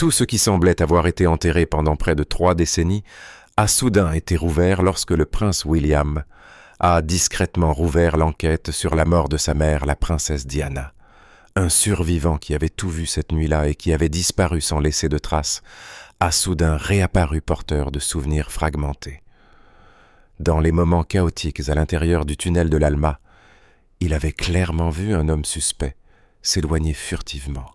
Tout ce qui semblait avoir été enterré pendant près de 3 décennies a soudain été rouvert lorsque le prince William a discrètement rouvert l'enquête sur la mort de sa mère, la princesse Diana. Un survivant qui avait tout vu cette nuit-là et qui avait disparu sans laisser de traces a soudain réapparu porteur de souvenirs fragmentés. Dans les moments chaotiques à l'intérieur du tunnel de l'Alma, il avait clairement vu un homme suspect s'éloigner furtivement.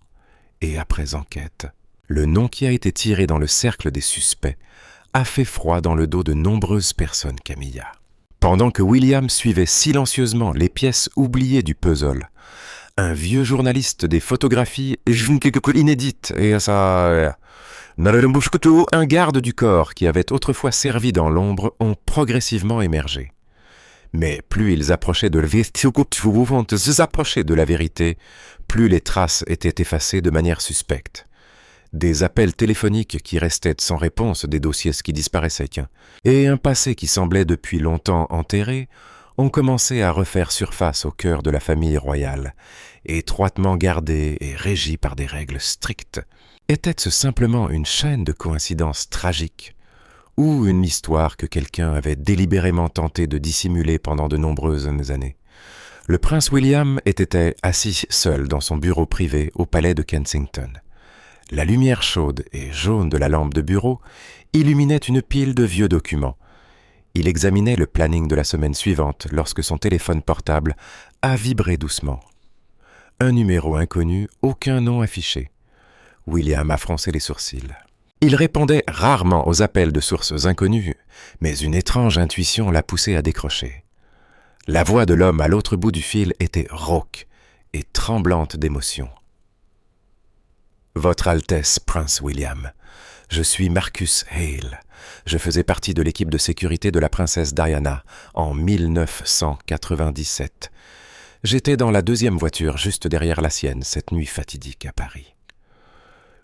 Et après enquête, le nom qui a été tiré dans le cercle des suspects a fait froid dans le dos de nombreuses personnes, Camilla. Pendant que William suivait silencieusement les pièces oubliées du puzzle, un vieux journaliste des photographies inédites et un garde du corps qui avait autrefois servi dans l'ombre ont progressivement émergé. Mais plus ils approchaient de la vérité, plus les traces étaient effacées de manière suspecte. Des appels téléphoniques qui restaient sans réponse, des dossiers qui disparaissaient, et un passé qui semblait depuis longtemps enterré, ont commencé à refaire surface au cœur de la famille royale, étroitement gardée et régie par des règles strictes. Était-ce simplement une chaîne de coïncidences tragiques, ou une histoire que quelqu'un avait délibérément tenté de dissimuler pendant de nombreuses années? Le prince William était assis seul dans son bureau privé au palais de Kensington. La lumière chaude et jaune de la lampe de bureau illuminait une pile de vieux documents. Il examinait le planning de la semaine suivante lorsque son téléphone portable a vibré doucement. Un numéro inconnu, aucun nom affiché. William a froncé les sourcils. Il répondait rarement aux appels de sources inconnues, mais une étrange intuition l'a poussé à décrocher. La voix de l'homme à l'autre bout du fil était rauque et tremblante d'émotion. « Votre Altesse, Prince William, je suis Marcus Hale. Je faisais partie de l'équipe de sécurité de la princesse Diana en 1997. J'étais dans la 2e voiture juste derrière la sienne cette nuit fatidique à Paris. »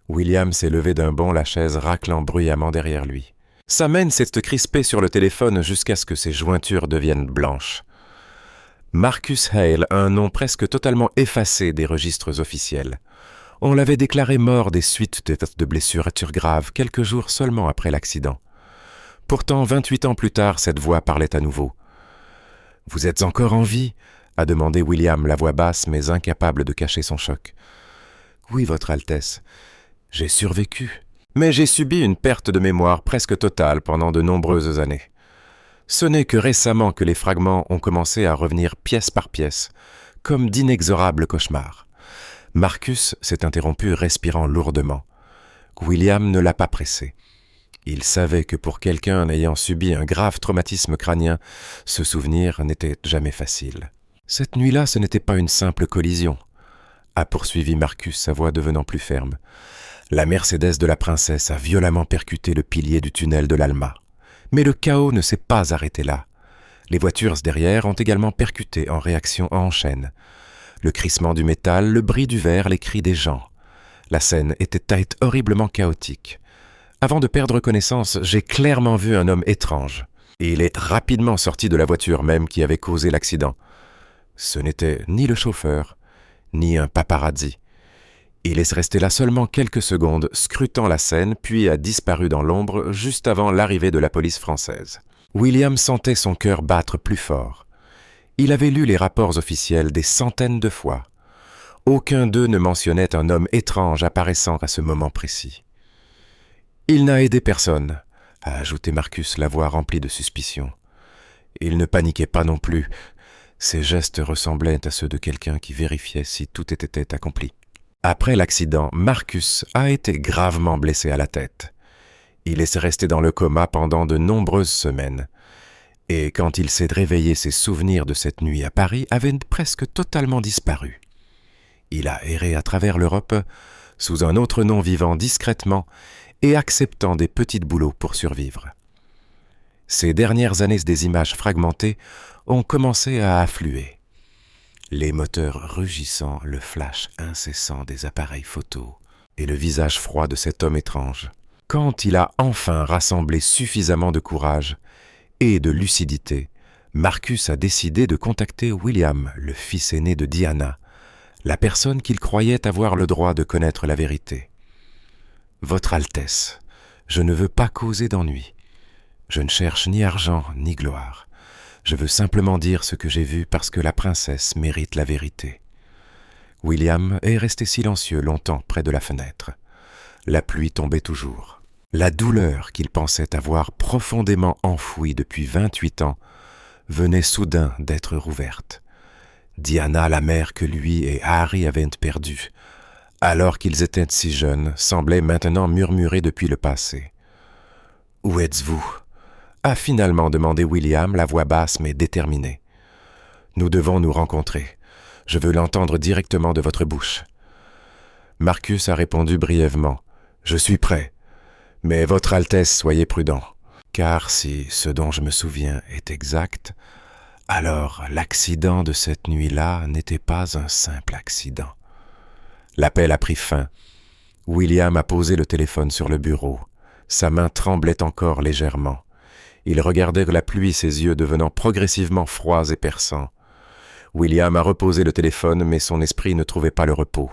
William s'est levé d'un bond, la chaise raclant bruyamment derrière lui. Sa main s'est crispée sur le téléphone jusqu'à ce que ses jointures deviennent blanches. Marcus Hale, un nom presque totalement effacé des registres officiels. On l'avait déclaré mort des suites de blessures graves quelques jours seulement après l'accident. Pourtant, 28 ans plus tard, cette voix parlait à nouveau. « Vous êtes encore en vie ?» a demandé William, la voix basse mais incapable de cacher son choc. « Oui, Votre Altesse. J'ai survécu, mais j'ai subi une perte de mémoire presque totale pendant de nombreuses années. Ce n'est que récemment que les fragments ont commencé à revenir pièce par pièce, comme d'inexorables cauchemars. » Marcus s'est interrompu, respirant lourdement. William ne l'a pas pressé. Il savait que pour quelqu'un ayant subi un grave traumatisme crânien, ce souvenir n'était jamais facile. « Cette nuit-là, ce n'était pas une simple collision, » a poursuivi Marcus, sa voix devenant plus ferme. La Mercedes de la princesse a violemment percuté le pilier du tunnel de l'Alma. Mais le chaos ne s'est pas arrêté là. Les voitures derrière ont également percuté en réaction en chaîne. Le crissement du métal, le bris du verre, les cris des gens. La scène était horriblement chaotique. Avant de perdre connaissance, j'ai clairement vu un homme étrange. Et il est rapidement sorti de la voiture même qui avait causé l'accident. Ce n'était ni le chauffeur, ni un paparazzi. Il est resté là seulement quelques secondes, scrutant la scène, puis a disparu dans l'ombre juste avant l'arrivée de la police française. William sentait son cœur battre plus fort. Il avait lu les rapports officiels des centaines de fois. Aucun d'eux ne mentionnait un homme étrange apparaissant à ce moment précis. « Il n'a aidé personne », a ajouté Marcus, la voix remplie de suspicion. Il ne paniquait pas non plus. Ses gestes ressemblaient à ceux de quelqu'un qui vérifiait si tout était accompli. Après l'accident, Marcus a été gravement blessé à la tête. Il est resté dans le coma pendant de nombreuses semaines. Et quand il s'est réveillé, ses souvenirs de cette nuit à Paris avaient presque totalement disparu. Il a erré à travers l'Europe, sous un autre nom, vivant discrètement et acceptant des petits boulots pour survivre. Ces dernières années, des images fragmentées ont commencé à affluer. Les moteurs rugissants, le flash incessant des appareils photo et le visage froid de cet homme étrange. Quand il a enfin rassemblé suffisamment de courage et de lucidité, Marcus a décidé de contacter William, le fils aîné de Diana, la personne qu'il croyait avoir le droit de connaître la vérité. Votre Altesse, je ne veux pas causer d'ennui. Je ne cherche ni argent ni gloire. Je veux simplement dire ce que j'ai vu parce que la princesse mérite la vérité. » William est resté silencieux longtemps près de la fenêtre. La pluie tombait toujours. La douleur qu'il pensait avoir profondément enfouie depuis 28 ans venait soudain d'être rouverte. Diana, la mère que lui et Harry avaient perdue, alors qu'ils étaient si jeunes, semblait maintenant murmurer depuis le passé. « Où êtes-vous » a finalement demandé William, la voix basse mais déterminée. « Nous devons nous rencontrer. Je veux l'entendre directement de votre bouche. » Marcus a répondu brièvement. « Je suis prêt. Mais votre Altesse, soyez prudent. Car si ce dont je me souviens est exact, alors l'accident de cette nuit-là n'était pas un simple accident. » L'appel a pris fin. William a posé le téléphone sur le bureau. Sa main tremblait encore légèrement. Il regardait la pluie, ses yeux devenant progressivement froids et perçants. William a reposé le téléphone, mais son esprit ne trouvait pas le repos.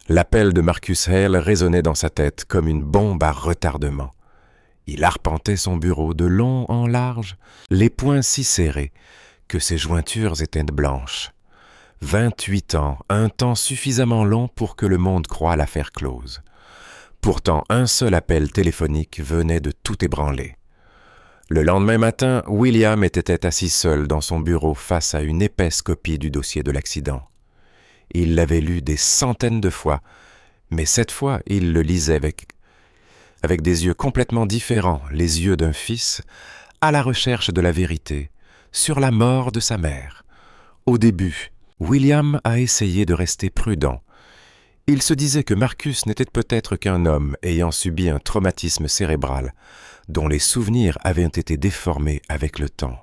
L'appel de Marcus Hale résonnait dans sa tête comme une bombe à retardement. Il arpentait son bureau de long en large, les poings si serrés que ses jointures étaient blanches. 28 ans, un temps suffisamment long pour que le monde croie l'affaire close. Pourtant, un seul appel téléphonique venait de tout ébranler. Le lendemain matin, William était assis seul dans son bureau face à une épaisse copie du dossier de l'accident. Il l'avait lu des centaines de fois, mais cette fois, il le lisait avec des yeux complètement différents, les yeux d'un fils, à la recherche de la vérité, sur la mort de sa mère. Au début, William a essayé de rester prudent. Il se disait que Marcus n'était peut-être qu'un homme ayant subi un traumatisme cérébral, dont les souvenirs avaient été déformés avec le temps.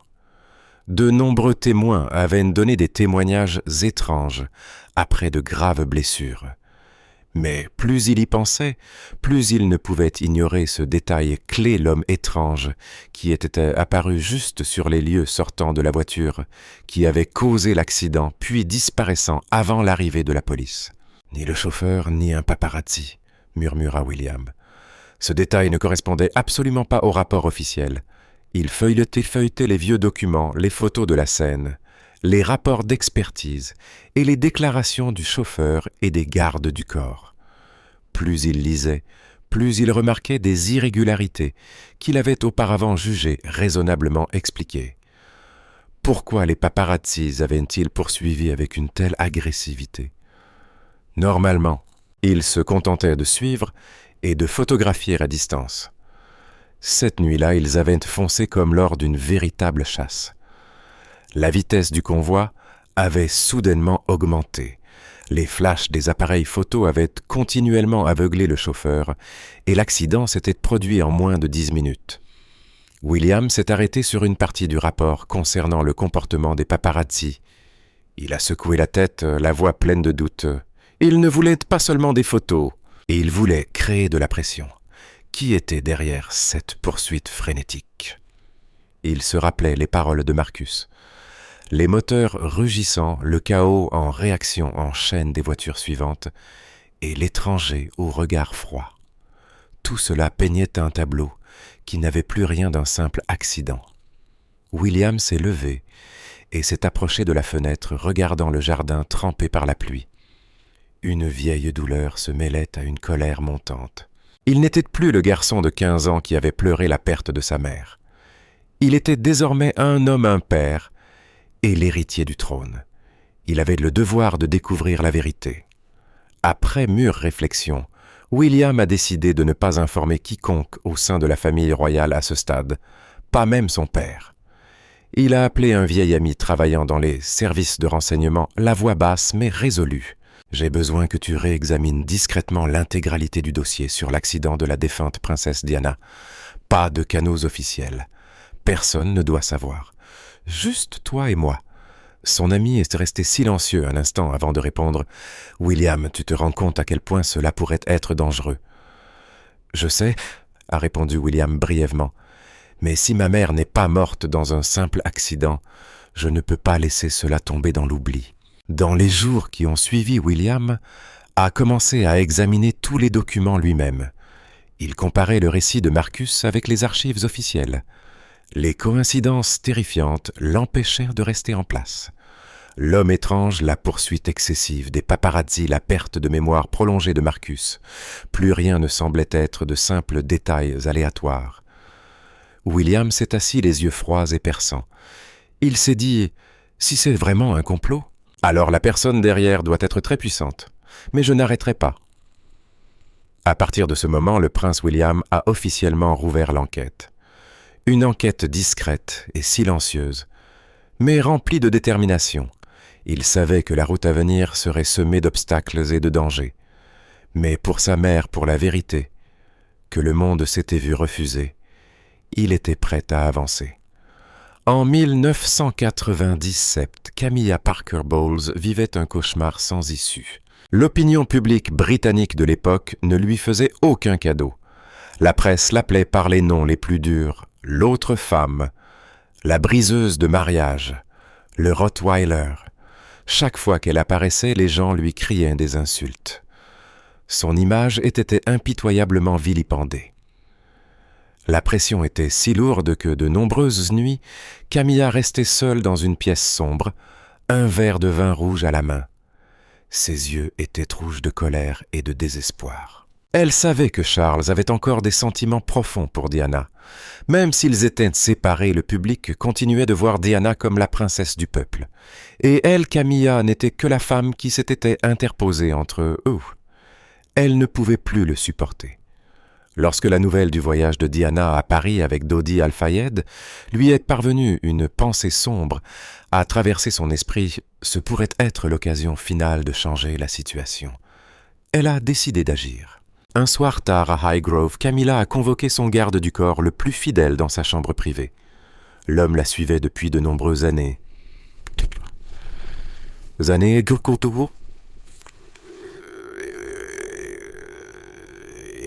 De nombreux témoins avaient donné des témoignages étranges après de graves blessures. Mais plus il y pensait, plus il ne pouvait ignorer ce détail clé, l'homme étrange qui était apparu juste sur les lieux sortant de la voiture, qui avait causé l'accident puis disparaissant avant l'arrivée de la police. « Ni le chauffeur, ni un paparazzi », murmura William. Ce détail ne correspondait absolument pas au rapport officiel. Il feuilletait les vieux documents, les photos de la scène, les rapports d'expertise et les déclarations du chauffeur et des gardes du corps. Plus il lisait, plus il remarquait des irrégularités qu'il avait auparavant jugées raisonnablement expliquées. Pourquoi les paparazzis avaient-ils poursuivi avec une telle agressivité? Normalement, ils se contentaient de suivre et de photographier à distance. Cette nuit-là, ils avaient foncé comme lors d'une véritable chasse. La vitesse du convoi avait soudainement augmenté. Les flashs des appareils photo avaient continuellement aveuglé le chauffeur et l'accident s'était produit en moins de 10 minutes. William s'est arrêté sur une partie du rapport concernant le comportement des paparazzis. Il a secoué la tête, la voix pleine de doute. Il ne voulait pas seulement des photos, et il voulait créer de la pression. Qui était derrière cette poursuite frénétique? Il se rappelait les paroles de Marcus. Les moteurs rugissant, le chaos en réaction en chaîne des voitures suivantes, et l'étranger au regard froid. Tout cela peignait un tableau qui n'avait plus rien d'un simple accident. William s'est levé et s'est approché de la fenêtre, regardant le jardin trempé par la pluie. Une vieille douleur se mêlait à une colère montante. Il n'était plus le garçon de 15 ans qui avait pleuré la perte de sa mère. Il était désormais un homme impair et l'héritier du trône. Il avait le devoir de découvrir la vérité. Après mûre réflexion, William a décidé de ne pas informer quiconque au sein de la famille royale à ce stade, pas même son père. Il a appelé un vieil ami travaillant dans les services de renseignement, la voix basse mais résolue. « J'ai besoin que tu réexamines discrètement l'intégralité du dossier sur l'accident de la défunte princesse Diana. Pas de canaux officiels. Personne ne doit savoir. Juste toi et moi. » Son ami est resté silencieux un instant avant de répondre « William, tu te rends compte à quel point cela pourrait être dangereux. »« Je sais, » a répondu William brièvement, « mais si ma mère n'est pas morte dans un simple accident, je ne peux pas laisser cela tomber dans l'oubli. » Dans les jours qui ont suivi, William a commencé à examiner tous les documents lui-même. Il comparait le récit de Marcus avec les archives officielles. Les coïncidences terrifiantes l'empêchèrent de rester en place. L'homme étrange, la poursuite excessive des paparazzis, la perte de mémoire prolongée de Marcus. Plus rien ne semblait être de simples détails aléatoires. William s'est assis les yeux froids et perçants. Il s'est dit « Si c'est vraiment un complot, alors la personne derrière doit être très puissante. Mais je n'arrêterai pas. » À partir de ce moment, le prince William a officiellement rouvert l'enquête. Une enquête discrète et silencieuse, mais remplie de détermination. Il savait que la route à venir serait semée d'obstacles et de dangers. Mais pour sa mère, pour la vérité, que le monde s'était vu refuser, il était prêt à avancer. En 1997, Camilla Parker Bowles vivait un cauchemar sans issue. L'opinion publique britannique de l'époque ne lui faisait aucun cadeau. La presse l'appelait par les noms les plus durs, l'autre femme, la briseuse de mariage, le Rottweiler. Chaque fois qu'elle apparaissait, les gens lui criaient des insultes. Son image était impitoyablement vilipendée. La pression était si lourde que de nombreuses nuits, Camilla restait seule dans une pièce sombre, un verre de vin rouge à la main. Ses yeux étaient rouges de colère et de désespoir. Elle savait que Charles avait encore des sentiments profonds pour Diana. Même s'ils étaient séparés, le public continuait de voir Diana comme la princesse du peuple. Et elle, Camilla, n'était que la femme qui s'était interposée entre eux. Elle ne pouvait plus le supporter. Lorsque la nouvelle du voyage de Diana à Paris avec Dodi Al-Fayed lui est parvenue, une pensée sombre a traversé son esprit. Ce pourrait être l'occasion finale de changer la situation. Elle a décidé d'agir. Un soir tard à Highgrove, Camilla a convoqué son garde du corps le plus fidèle dans sa chambre privée. L'homme la suivait depuis de nombreuses années.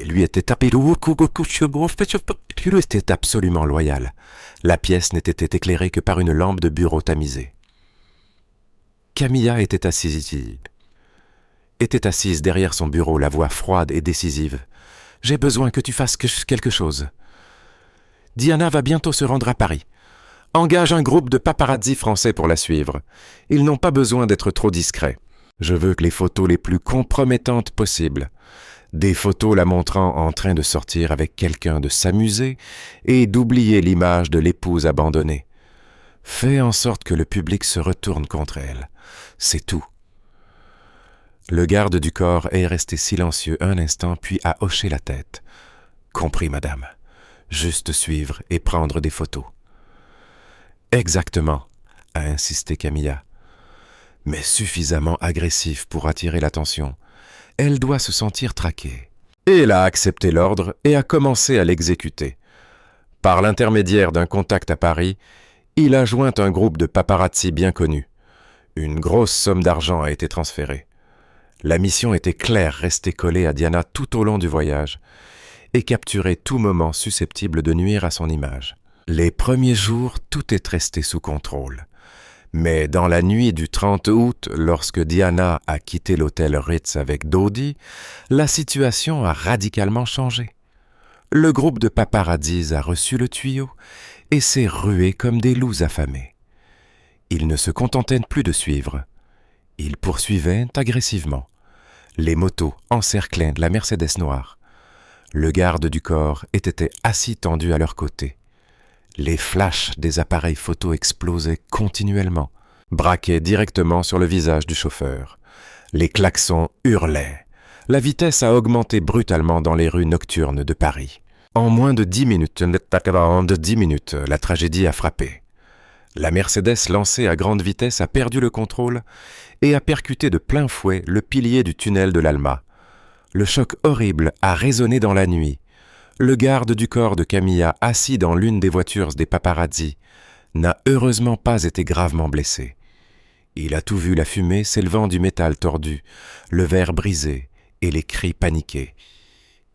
Lui était absolument loyal. La pièce n'était éclairée que par une lampe de bureau tamisée. Camilla était assise derrière son bureau, la voix froide et décisive. « J'ai besoin que tu fasses quelque chose. Diana va bientôt se rendre à Paris. Engage un groupe de paparazzi français pour la suivre. Ils n'ont pas besoin d'être trop discrets. Je veux que les photos les plus compromettantes possibles. Des photos la montrant en train de sortir avec quelqu'un, de s'amuser et d'oublier l'image de l'épouse abandonnée. Fais en sorte que le public se retourne contre elle. C'est tout. » Le garde du corps est resté silencieux un instant, puis a hoché la tête. « Compris, madame. Juste suivre et prendre des photos. »« Exactement, » a insisté Camilla. Mais suffisamment agressive pour attirer l'attention. Elle doit se sentir traquée. Et elle a accepté l'ordre et a commencé à l'exécuter. Par l'intermédiaire d'un contact à Paris, il a joint un groupe de paparazzi bien connu. Une grosse somme d'argent a été transférée. La mission était claire, rester collée à Diana tout au long du voyage et capturer tout moment susceptible de nuire à son image. Les premiers jours, tout est resté sous contrôle. Mais dans la nuit du 30 août, lorsque Diana a quitté l'hôtel Ritz avec Dodi, la situation a radicalement changé. Le groupe de paparazzis a reçu le tuyau et s'est rué comme des loups affamés. Ils ne se contentaient plus de suivre. Ils poursuivaient agressivement. Les motos encerclaient la Mercedes noire. Le garde du corps était assis tendu à leur côté. Les flashs des appareils photo explosaient continuellement, braquaient directement sur le visage du chauffeur. Les klaxons hurlaient. La vitesse a augmenté brutalement dans les rues nocturnes de Paris. En moins de 10 minutes, la tragédie a frappé. La Mercedes lancée à grande vitesse a perdu le contrôle et a percuté de plein fouet le pilier du tunnel de l'Alma. Le choc horrible a résonné dans la nuit. Le garde du corps de Camilla, assis dans l'une des voitures des paparazzis, n'a heureusement pas été gravement blessé. Il a tout vu, la fumée s'élevant du métal tordu, le verre brisé et les cris paniqués.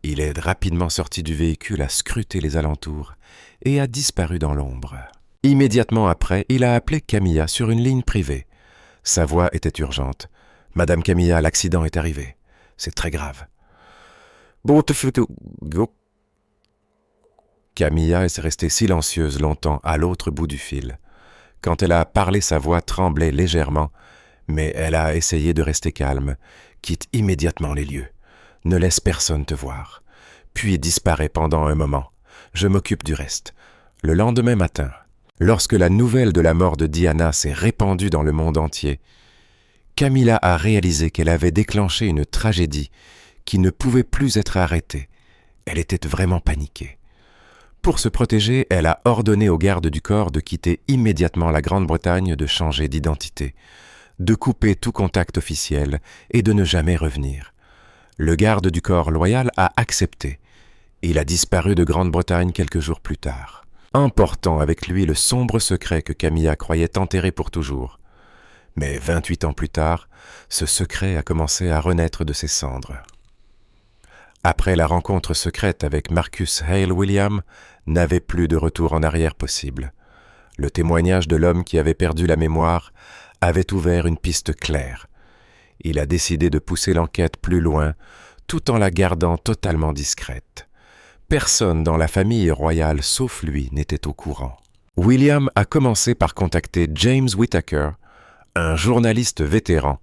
Il est rapidement sorti du véhicule, a scruté les alentours et a disparu dans l'ombre. Immédiatement après, il a appelé Camilla sur une ligne privée. Sa voix était urgente. « Madame Camilla, l'accident est arrivé. C'est très grave. » Camilla est restée silencieuse longtemps à l'autre bout du fil. Quand elle a parlé, sa voix tremblait légèrement, mais elle a essayé de rester calme. Quitte immédiatement les lieux. Ne laisse personne te voir. Puis disparaît pendant un moment. Je m'occupe du reste. Le lendemain matin, lorsque la nouvelle de la mort de Diana s'est répandue dans le monde entier, Camilla a réalisé qu'elle avait déclenché une tragédie qui ne pouvait plus être arrêtée. Elle était vraiment paniquée. Pour se protéger, elle a ordonné aux gardes du corps de quitter immédiatement la Grande-Bretagne, de changer d'identité, de couper tout contact officiel et de ne jamais revenir. Le garde du corps loyal a accepté. Il a disparu de Grande-Bretagne quelques jours plus tard, emportant avec lui le sombre secret que Camilla croyait enterré pour toujours. Mais 28 ans plus tard, ce secret a commencé à renaître de ses cendres. Après la rencontre secrète avec Marcus Hale William, n'avait plus de retour en arrière possible. Le témoignage de l'homme qui avait perdu la mémoire avait ouvert une piste claire. Il a décidé de pousser l'enquête plus loin, tout en la gardant totalement discrète. Personne dans la famille royale, sauf lui, n'était au courant. William a commencé par contacter James Whittaker, un journaliste vétéran,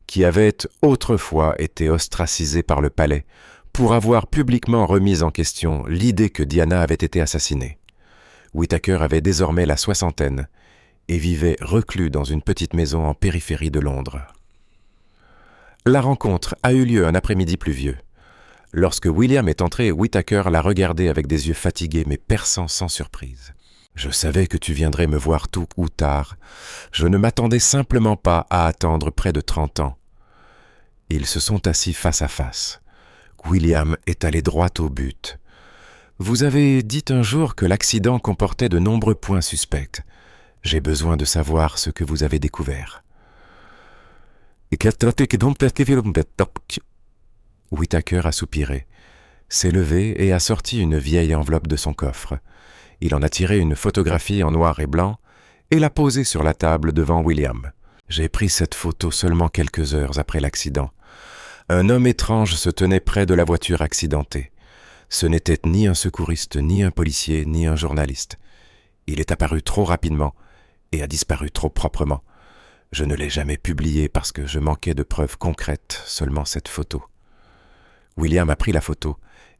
qui avait autrefois été ostracisé par le palais pour avoir publiquement remis en question l'idée que Diana avait été assassinée. Whittaker avait désormais la soixantaine et vivait reclus dans une petite maison en périphérie de Londres. La rencontre a eu lieu un après-midi pluvieux. Lorsque William est entré, Whittaker l'a regardé avec des yeux fatigués mais perçants sans surprise. « Je savais que tu viendrais me voir tôt ou tard. Je ne m'attendais simplement pas à attendre près de 30 ans. » Ils se sont assis face à face. William est allé droit au but. « Vous avez dit un jour que l'accident comportait de nombreux points suspects. J'ai besoin de savoir ce que vous avez découvert. » Whittaker a soupiré, s'est levé et a sorti une vieille enveloppe de son coffre. Il en a tiré une photographie en noir et blanc et l'a posée sur la table devant William. J'ai pris cette photo seulement quelques heures après l'accident. Un homme étrange se tenait près de la voiture accidentée. Ce n'était ni un secouriste, ni un policier, ni un journaliste. Il est apparu trop rapidement et a disparu trop proprement. Je ne l'ai jamais publié parce que je manquais de preuves concrètes, seulement cette photo. William a pris la photo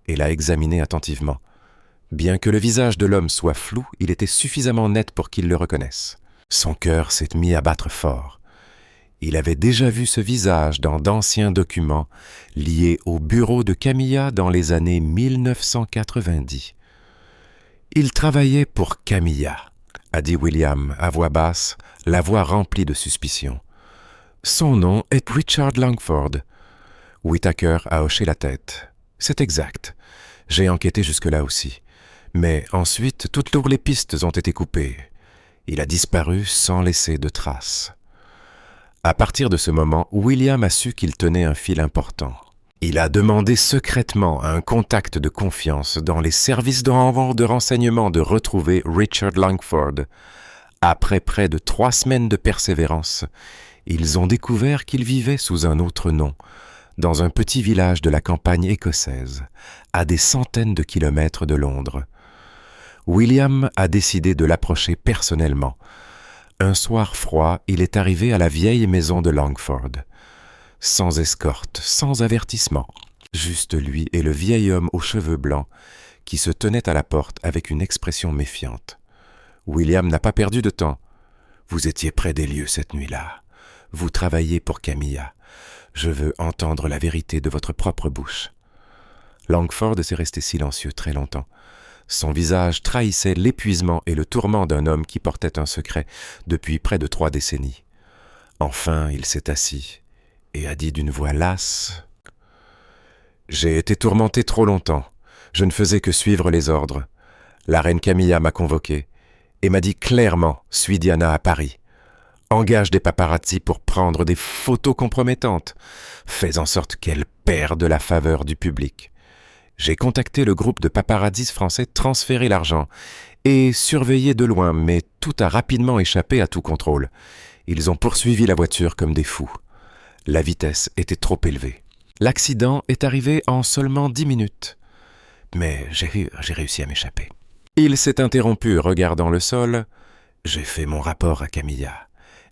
et l'a examinée attentivement. Bien que le visage de l'homme soit flou, il était suffisamment net pour qu'il le reconnaisse. Son cœur s'est mis à battre fort. Il avait déjà vu ce visage dans d'anciens documents liés au bureau de Camilla dans les années 1990. « Il travaillait pour Camilla », a dit William à voix basse, la voix remplie de suspicion. « Son nom est Richard Langford. » Whittaker a hoché la tête. « C'est exact. J'ai enquêté jusque-là aussi. Mais ensuite, toutes les pistes ont été coupées. Il a disparu sans laisser de traces. » À partir de ce moment, William a su qu'il tenait un fil important. Il a demandé secrètement à un contact de confiance dans les services de renseignement de retrouver Richard Langford. Après près de 3 semaines de persévérance, ils ont découvert qu'il vivait sous un autre nom, dans un petit village de la campagne écossaise, à des centaines de kilomètres de Londres. William a décidé de l'approcher personnellement. Un soir froid, il est arrivé à la vieille maison de Langford. Sans escorte, sans avertissement. Juste lui et le vieil homme aux cheveux blancs qui se tenait à la porte avec une expression méfiante. William n'a pas perdu de temps. « Vous étiez près des lieux cette nuit-là. Vous travailliez pour Camilla. Je veux entendre la vérité de votre propre bouche. » Langford s'est resté silencieux très longtemps. Son visage trahissait l'épuisement et le tourment d'un homme qui portait un secret depuis près de 3 décennies. Enfin, il s'est assis et a dit d'une voix lasse « J'ai été tourmenté trop longtemps. Je ne faisais que suivre les ordres. La reine Camilla m'a convoqué et m'a dit clairement « Suis Diana à Paris. Engage des paparazzi pour prendre des photos compromettantes. Fais en sorte qu'elle perde la faveur du public. » J'ai contacté le groupe de paparazzis français, transféré l'argent et surveillé de loin, mais tout a rapidement échappé à tout contrôle. Ils ont poursuivi la voiture comme des fous. La vitesse était trop élevée. L'accident est arrivé en seulement 10 minutes. Mais j'ai réussi à m'échapper. Il s'est interrompu, regardant le sol. « J'ai fait mon rapport à Camilla.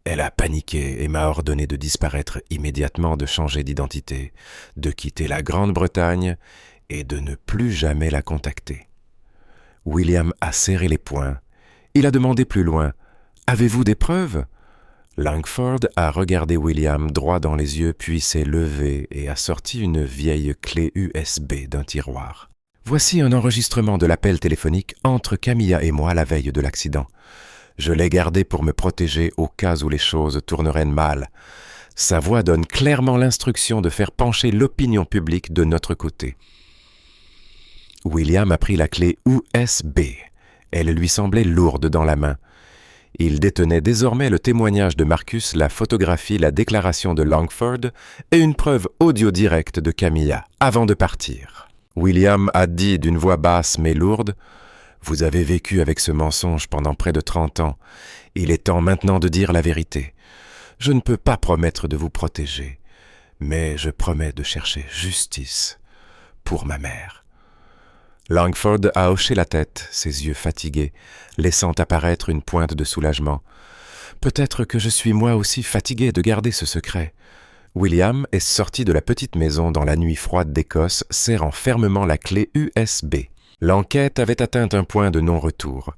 Elle a paniqué et m'a ordonné de disparaître immédiatement, de changer d'identité, de quitter la Grande-Bretagne et de ne plus jamais la contacter. » William a serré les poings. Il a demandé plus loin. « Avez-vous des preuves ?» Langford a regardé William droit dans les yeux, puis s'est levé et a sorti une vieille clé USB d'un tiroir. « Voici un enregistrement de l'appel téléphonique entre Camilla et moi la veille de l'accident. Je l'ai gardé pour me protéger au cas où les choses tourneraient mal. Sa voix donne clairement l'instruction de faire pencher l'opinion publique de notre côté. » William a pris la clé USB. Elle lui semblait lourde dans la main. Il détenait désormais le témoignage de Marcus, la photographie, la déclaration de Langford et une preuve audio directe de Camilla, avant de partir. William a dit d'une voix basse mais lourde « Vous avez vécu avec ce mensonge pendant près de 30 ans. Il est temps maintenant de dire la vérité. Je ne peux pas promettre de vous protéger, mais je promets de chercher justice pour ma mère. » Langford a hoché la tête, ses yeux fatigués, laissant apparaître une pointe de soulagement. « Peut-être que je suis moi aussi fatigué de garder ce secret. » William est sorti de la petite maison dans la nuit froide d'Écosse, serrant fermement la clé USB. L'enquête avait atteint un point de non-retour.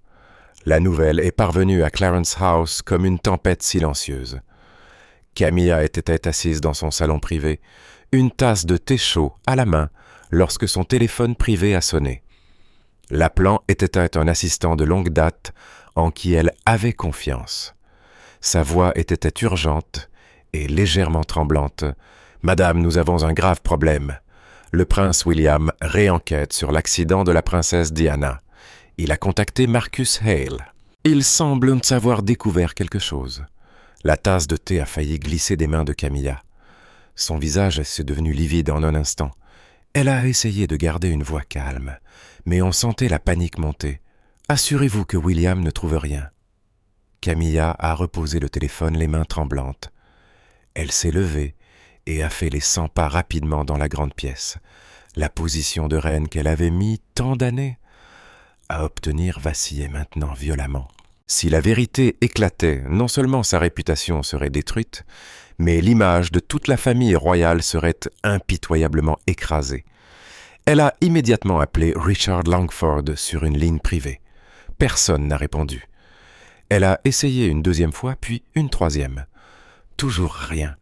La nouvelle est parvenue à Clarence House comme une tempête silencieuse. Camilla était assise dans son salon privé, une tasse de thé chaud à la main, lorsque son téléphone privé a sonné. L'appelant était un assistant de longue date en qui elle avait confiance. Sa voix était urgente et légèrement tremblante. « Madame, nous avons un grave problème. Le prince William réenquête sur l'accident de la princesse Diana. Il a contacté Marcus Hale. Il semble avoir découvert quelque chose. » La tasse de thé a failli glisser des mains de Camilla. Son visage s'est devenu livide en un instant. Elle a essayé de garder une voix calme, mais on sentait la panique monter. « Assurez-vous que William ne trouve rien. » Camilla a reposé le téléphone, les mains tremblantes. Elle s'est levée et a fait les 100 pas rapidement dans la grande pièce. La position de reine qu'elle avait mis tant d'années à obtenir vacillait maintenant violemment. Si la vérité éclatait, non seulement sa réputation serait détruite, mais l'image de toute la famille royale serait impitoyablement écrasée. Elle a immédiatement appelé Richard Langford sur une ligne privée. Personne n'a répondu. Elle a essayé une deuxième fois, puis une troisième. Toujours rien.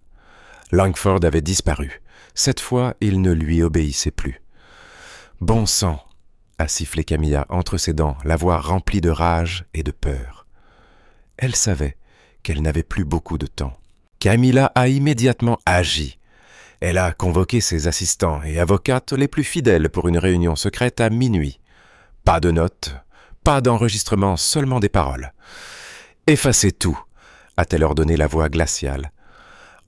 Langford avait disparu. Cette fois, il ne lui obéissait plus. « Bon sang !» a sifflé Camilla entre ses dents, la voix remplie de rage et de peur. Elle savait qu'elle n'avait plus beaucoup de temps. Camilla a immédiatement agi. Elle a convoqué ses assistants et avocates les plus fidèles pour une réunion secrète à minuit. Pas de notes, pas d'enregistrement, seulement des paroles. « Effacez tout !» a-t-elle ordonné la voix glaciale.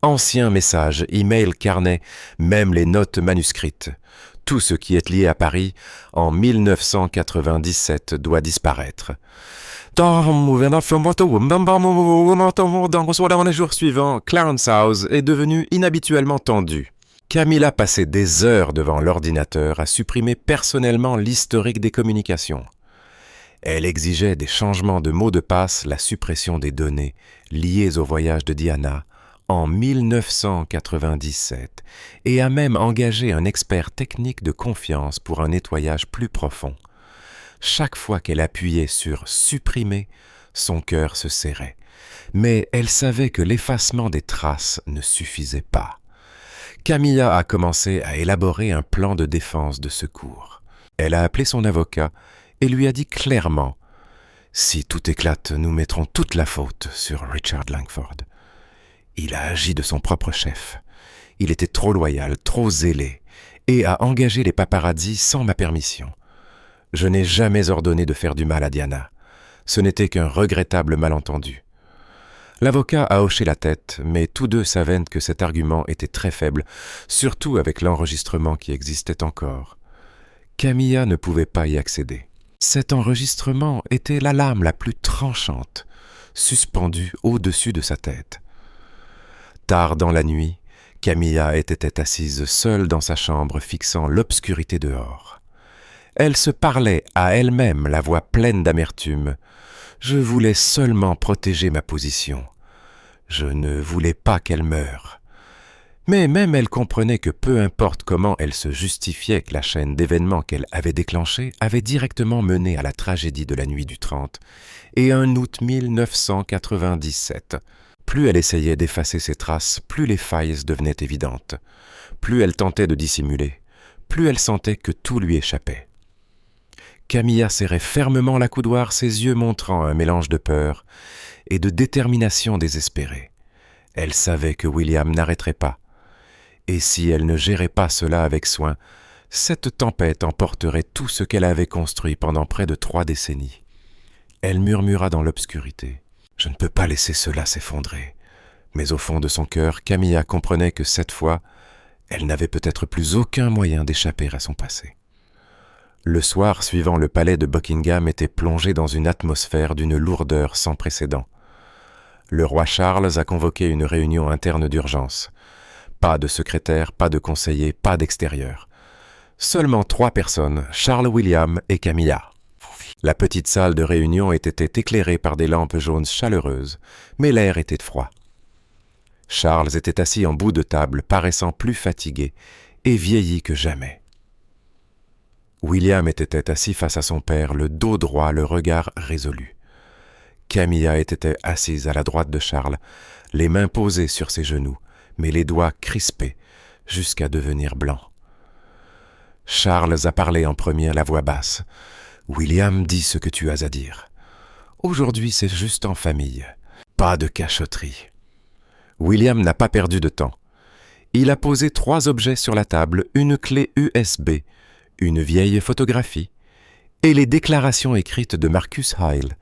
Anciens messages, emails, carnets, même les notes manuscrites. Tout ce qui est lié à Paris en 1997 doit disparaître. Dans les jours suivants, Clarence House est devenu inhabituellement tendu. Camilla passait des heures devant l'ordinateur à supprimer personnellement l'historique des communications. Elle exigeait des changements de mots de passe, la suppression des données liées au voyage de Diana en 1997 et a même engagé un expert technique de confiance pour un nettoyage plus profond. Chaque fois qu'elle appuyait sur « supprimer », son cœur se serrait. Mais elle savait que l'effacement des traces ne suffisait pas. Camilla a commencé à élaborer un plan de défense de secours. Elle a appelé son avocat et lui a dit clairement « Si tout éclate, nous mettrons toute la faute sur Richard Langford. Il a agi de son propre chef. Il était trop loyal, trop zélé, et a engagé les paparazzis sans ma permission. Je n'ai jamais ordonné de faire du mal à Diana. Ce n'était qu'un regrettable malentendu. » L'avocat a hoché la tête, mais tous deux savaient que cet argument était très faible, surtout avec l'enregistrement qui existait encore. Camilla ne pouvait pas y accéder. Cet enregistrement était la lame la plus tranchante, suspendue au-dessus de sa tête. Tard dans la nuit, Camilla était assise seule dans sa chambre, fixant l'obscurité dehors. Elle se parlait à elle-même, la voix pleine d'amertume. Je voulais seulement protéger ma position. Je ne voulais pas qu'elle meure. Mais même elle comprenait que peu importe comment elle se justifiait que la chaîne d'événements qu'elle avait déclenchée avait directement mené à la tragédie de la nuit du 30 et un août 1997. Plus elle essayait d'effacer ses traces, plus les failles devenaient évidentes. Plus elle tentait de dissimuler, plus elle sentait que tout lui échappait. Camilla serrait fermement l'accoudoir, ses yeux montrant un mélange de peur et de détermination désespérée. Elle savait que William n'arrêterait pas. Et si elle ne gérait pas cela avec soin, cette tempête emporterait tout ce qu'elle avait construit pendant près de 3 décennies. Elle murmura dans l'obscurité. « Je ne peux pas laisser cela s'effondrer. » Mais au fond de son cœur, Camilla comprenait que cette fois, elle n'avait peut-être plus aucun moyen d'échapper à son passé. Le soir suivant, le palais de Buckingham était plongé dans une atmosphère d'une lourdeur sans précédent. Le roi Charles a convoqué une réunion interne d'urgence. Pas de secrétaire, pas de conseiller, pas d'extérieur. Seulement 3 personnes, Charles William et Camilla. La petite salle de réunion était éclairée par des lampes jaunes chaleureuses, mais l'air était froid. Charles était assis en bout de table, paraissant plus fatigué et vieilli que jamais. William était assis face à son père, le dos droit, le regard résolu. Camilla était assise à la droite de Charles, les mains posées sur ses genoux, mais les doigts crispés jusqu'à devenir blancs. Charles a parlé en premier, la voix basse. « William, dis ce que tu as à dire. Aujourd'hui, c'est juste en famille. Pas de cachotterie. » William n'a pas perdu de temps. Il a posé 3 objets sur la table, une clé USB, une vieille photographie et les déclarations écrites de Marcus Hyle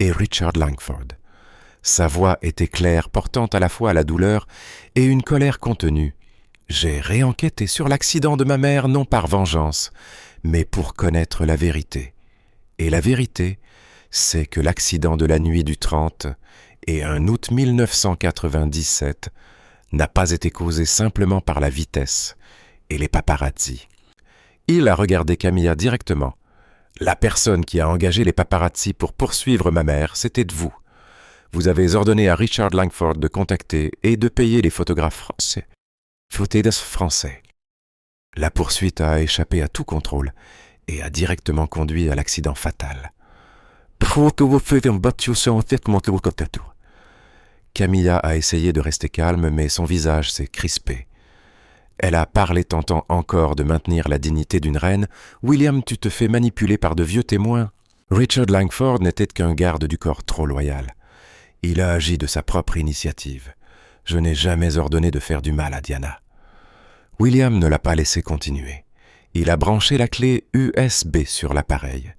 et Richard Langford. Sa voix était claire, portant à la fois la douleur et une colère contenue. « J'ai réenquêté sur l'accident de ma mère, non par vengeance, mais pour connaître la vérité. Et la vérité, c'est que l'accident de la nuit du 30 et un août 1997 n'a pas été causé simplement par la vitesse et les paparazzis. » Il a regardé Camilla directement. « La personne qui a engagé les paparazzis pour poursuivre ma mère, c'était vous. Vous avez ordonné à Richard Langford de contacter et de payer les photographes français. La poursuite a échappé à tout contrôle et a directement conduit à l'accident fatal. » Camilla a essayé de rester calme, mais son visage s'est crispé. Elle a parlé, tentant encore de maintenir la dignité d'une reine. « William, tu te fais manipuler par de vieux témoins. » Richard Langford n'était qu'un garde du corps trop loyal. Il a agi de sa propre initiative. Je n'ai jamais ordonné de faire du mal à Diana. William ne l'a pas laissé continuer. Il a branché la clé USB sur l'appareil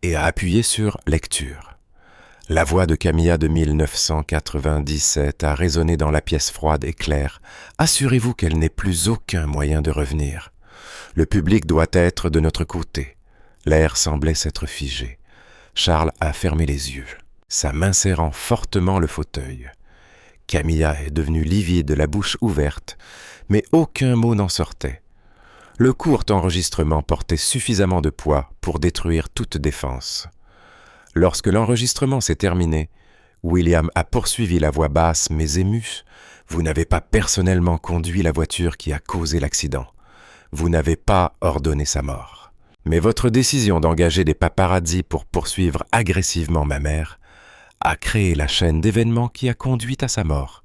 et a appuyé sur « Lecture ». La voix de Camilla de 1997 a résonné dans la pièce froide et claire. Assurez-vous qu'elle n'ait plus aucun moyen de revenir. Le public doit être de notre côté. L'air semblait s'être figé. Charles a fermé les yeux, sa main serrant fortement le fauteuil. Camilla est devenue livide, la bouche ouverte, mais aucun mot n'en sortait. Le court enregistrement portait suffisamment de poids pour détruire toute défense. Lorsque l'enregistrement s'est terminé, William a poursuivi la voix basse mais émue. « Vous n'avez pas personnellement conduit la voiture qui a causé l'accident. Vous n'avez pas ordonné sa mort. Mais votre décision d'engager des paparazzis pour poursuivre agressivement ma mère a créé la chaîne d'événements qui a conduit à sa mort.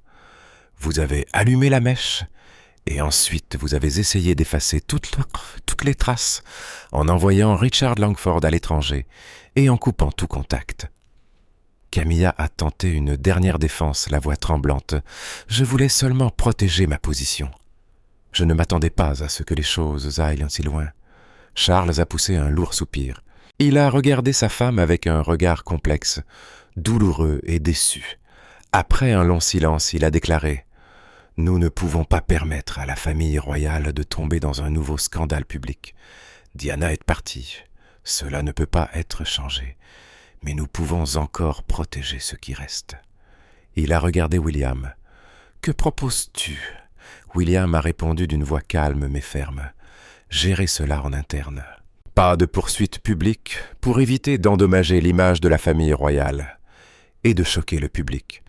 Vous avez allumé la mèche et ensuite vous avez essayé d'effacer toutes les traces en envoyant Richard Langford à l'étranger et en coupant tout contact. » Camilla a tenté une dernière défense, la voix tremblante. « Je voulais seulement protéger ma position. Je ne m'attendais pas à ce que les choses aillent ainsi loin. » Charles a poussé un lourd soupir. Il a regardé sa femme avec un regard complexe, douloureux et déçu. Après un long silence, il a déclaré « Nous ne pouvons pas permettre à la famille royale de tomber dans un nouveau scandale public. Diana est partie. Cela ne peut pas être changé. Mais nous pouvons encore protéger ce qui reste. » Il a regardé William. « Que proposes-tu » William a répondu d'une voix calme mais ferme. « Gérer cela en interne. Pas de poursuite publique pour éviter d'endommager l'image de la famille royale et de choquer le public.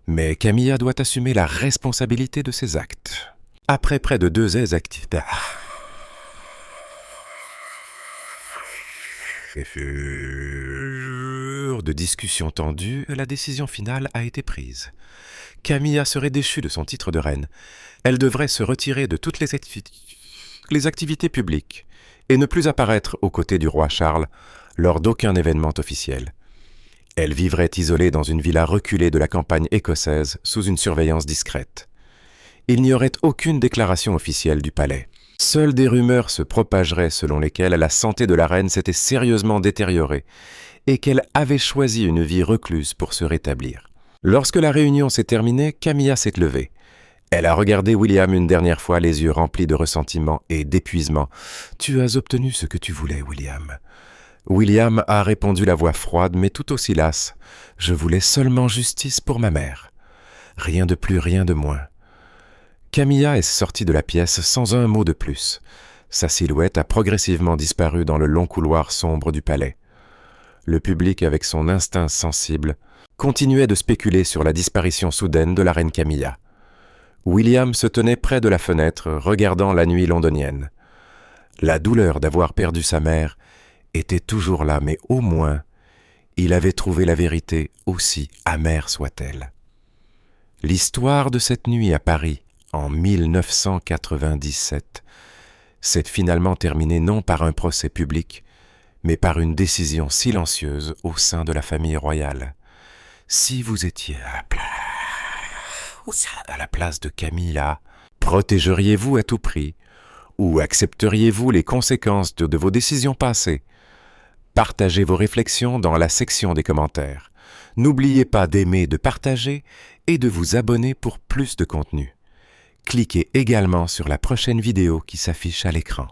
Mais Camilla doit assumer la responsabilité de ses actes. Après près de 2 activités de discussions tendues, la décision finale a été prise. Camilla serait déchue de son titre de reine. Elle devrait se retirer de toutes les activités publiques et ne plus apparaître aux côtés du roi Charles lors d'aucun événement officiel. Elle vivrait isolée dans une villa reculée de la campagne écossaise sous une surveillance discrète. Il n'y aurait aucune déclaration officielle du palais. Seules des rumeurs se propageraient selon lesquelles la santé de la reine s'était sérieusement détériorée et qu'elle avait choisi une vie recluse pour se rétablir. Lorsque la réunion s'est terminée, Camilla s'est levée. Elle a regardé William une dernière fois, les yeux remplis de ressentiment et d'épuisement. « Tu as obtenu ce que tu voulais, William. » William a répondu la voix froide mais tout aussi lasse. « Je voulais seulement justice pour ma mère. Rien de plus, rien de moins. » Camilla est sortie de la pièce sans un mot de plus. Sa silhouette a progressivement disparu dans le long couloir sombre du palais. Le public, avec son instinct sensible, continuait de spéculer sur la disparition soudaine de la reine Camilla. William se tenait près de la fenêtre, regardant la nuit londonienne. La douleur d'avoir perdu sa mère était toujours là, mais au moins, il avait trouvé la vérité, aussi amère soit-elle. L'histoire de cette nuit à Paris, en 1997, s'est finalement terminée non par un procès public, mais par une décision silencieuse au sein de la famille royale. Si vous étiez à la place de Camilla, protégeriez-vous à tout prix ou accepteriez-vous les conséquences de vos décisions passées? Partagez vos réflexions dans la section des commentaires. N'oubliez pas d'aimer, de partager et de vous abonner pour plus de contenu. Cliquez également sur la prochaine vidéo qui s'affiche à l'écran.